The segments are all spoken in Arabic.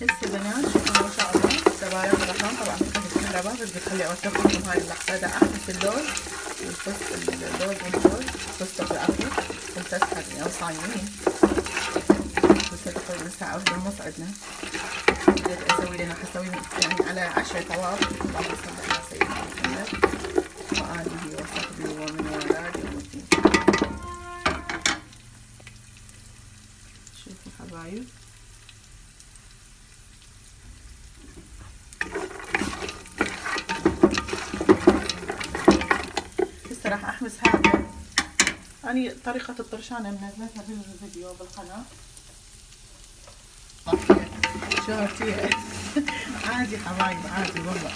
هسه بنات شوفوا ما شاء الله تبارك الرحمن. طبعا كنت الكهرباء بس خلي اوثق لكم هاي اللحظه. دا احبس اللوز والفستق الفستق العفو والفستق يعني صايمين. هسه تقريبا ساعه واحدة ونص عندنا. بديت اسوي لنا حسوي يعني على 10 طواب. اللهم صل على سيدنا محمد وآله وصحبه ومن والاه يوم الدين. شوفوا حبايب هسه راح احمس هذا. اني طريقة الطرشان منزلتها بالفيديو بالقناة. شوفتيها عادي حبايب عادي والله.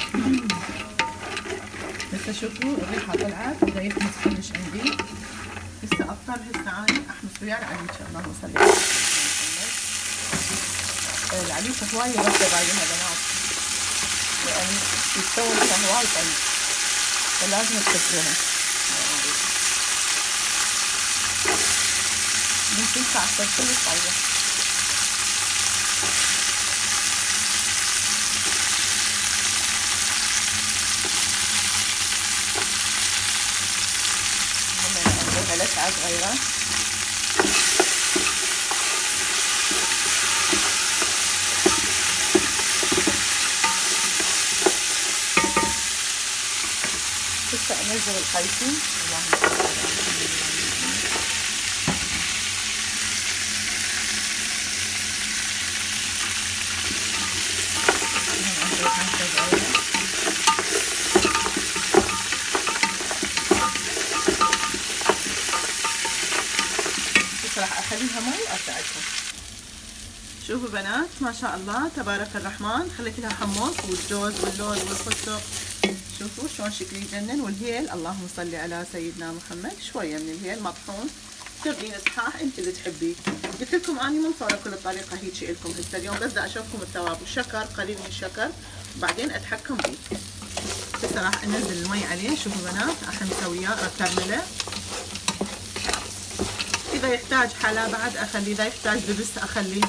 هسه شوفوا الريحة طلعت بدها يحمس كلش عندي. هسه اضطر هسه اني احمس وياه العليكة. اللهم صل على سيدنا محمد. العليكة هواية غسل عليها بنات لأن يتسوى فيها هواي طيب فلازم تكسروها. من 9 عشر كلش طيبة. هلا لسعة صغيرة. هسه انزل الخيطين. اللهم صل على محمد. راح اخليها مي وارجع لكم. شوفوا بنات ما شاء الله تبارك الرحمن. خليت لها حمص والجوز واللوز والفستق. شوفوا شلون شكله يجنن. والهيل اللهم صل على سيدنا محمد. شويه من الهيل مطحون. تبغين صحاح انت اللي تحبيه. قلت لكم اني من صار كل الطريقه هيك لكم هسه اليوم بس بدي اشوفكم التوابل. شكر قليل من الشكر وبعدين اتحكم بيه. هسه راح انزل المي عليه. شوفوا بنات راح نسويه اكرمله. اذا يحتاج حلا بعد اخليه. اذا يحتاج دبس اخليه.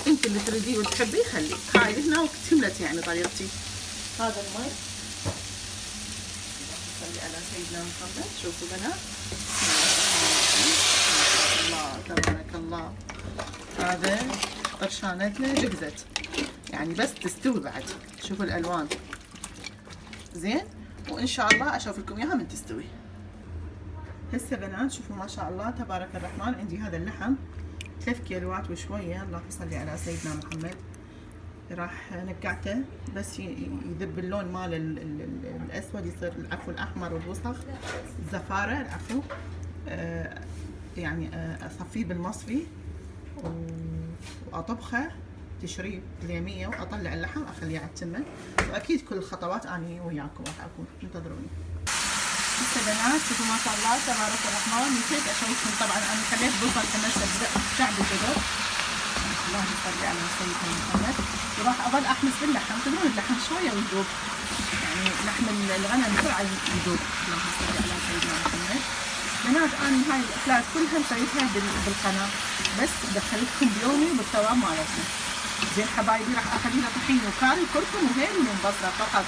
انت اللي تريديه وتحبيه خليه. هاي هنا وكتملت يعني طريقتي. هذا المي. صلي على سيدنا محمد. شوفوا بنات الله تبارك الله. هذا طرشانتنا جهزت يعني بس تستوي بعد. شوفوا الالوان زين. وان شاء الله اشوف لكم اياها من تستوي. هسه بنات شوفوا ما شاء الله تبارك الرحمن. عندي هذا اللحم 3 كيلوات وشويه. اللهم صل على سيدنا محمد. راح نقعته بس يذب اللون مال الاسود يصير العفو الاحمر والوسخ الزفاره العفو. يعني اصفيه بالمصفي واطبخه تشريب اليميه واطلع اللحم اخليه على التمه. واكيد كل الخطوات اني وياكم راح اكون انتظروني. هسه بنات شوفوا ما شاء الله تبارك الرحمن. نسيت اشوفكم طبعا انا خليت بصل هسه شعب الجدر. اللهم صل على سيدنا محمد. وراح اظل احمس باللحم. تدرون اللحم شويه ويذوب يعني لحم الغنم بسرعه يذوب. اللهم صل على سيدنا محمد. بنات انا هاي الاكلات كلها مسويتها بالقناه بس بدخلتكم بيومي بالثواب مالتنا. زين حبايبي راح اخلي لها طحين وكاري وكركم وهيل ومن بصره فقط.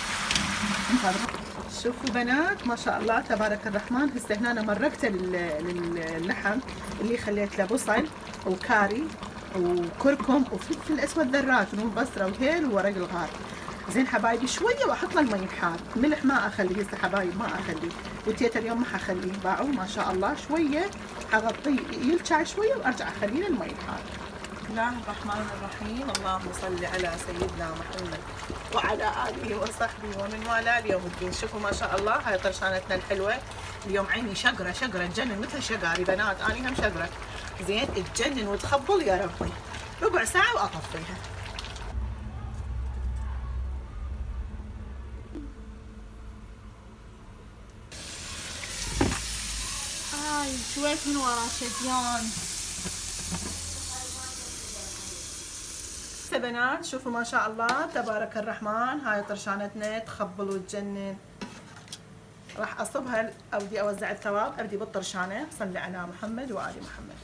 انتظروا. شوفوا بنات ما شاء الله تبارك الرحمن. هسه هنا أنا مرقته للحم اللي خليت له بصل وكاري وكركم وفلفل اسود ذرات ومن بصره وهيل وورق الغار. زين حبايبي شويه واحط له المي الحار. ملح ما اخليه هسه حبايب ما اخليه. وتيت اليوم ما حخليه. باعوا ما شاء الله شويه حغطيه يلشع شويه وارجع اخليه المي الحار. بسم الله الرحمن الرحيم. اللهم صل على سيدنا محمد وعلى اله وصحبه ومن والاه اليوم الدين. شوفوا ما شاء الله هاي طرشانتنا الحلوه. اليوم عيني شقره تجنن مثل شقاري بنات. اني هم شقره زين تجنن وتخبل يا ربي. ربع ساعه واطفيها. هاي شويت من ورا شديان. بنات شوفوا ما شاء الله تبارك الرحمن. هاي طرشانتنا تخبل وتجنن. راح اصبها. ابدي اوزع الثواب. ابدي بالطرشانه. صلي على محمد وآل محمد.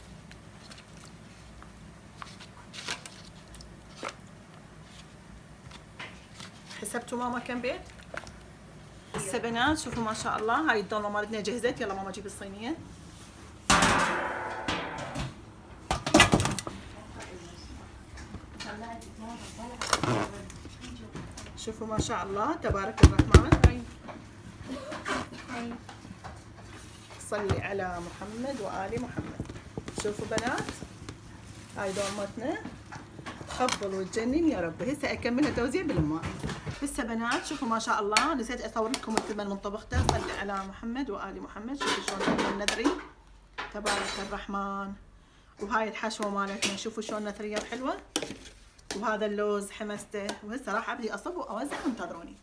حسبتوا ماما كم بيت؟ هسه بنات شوفوا ما شاء الله هاي الضلمه مالتنا جهزت. يلا ماما جيب الصينيه. شوفوا ما شاء الله تبارك الرحمن. صلي على محمد وآل محمد. شوفوا بنات هاي ضلمتنا تخبل وتجنن يا رب. هسه اكملها توزيع بالماء. هسه بنات شوفوا ما شاء الله نسيت اصور لكم الثمن من طبخته. صلي على محمد وآل محمد. شوفوا شلون النذري تبارك الرحمن. وهاي الحشوه مالتنا شوفوا شلون نثريه وحلوه. وهذا اللوز حمسته. وهسه راح ابدي اصب واوزع وانتظروني.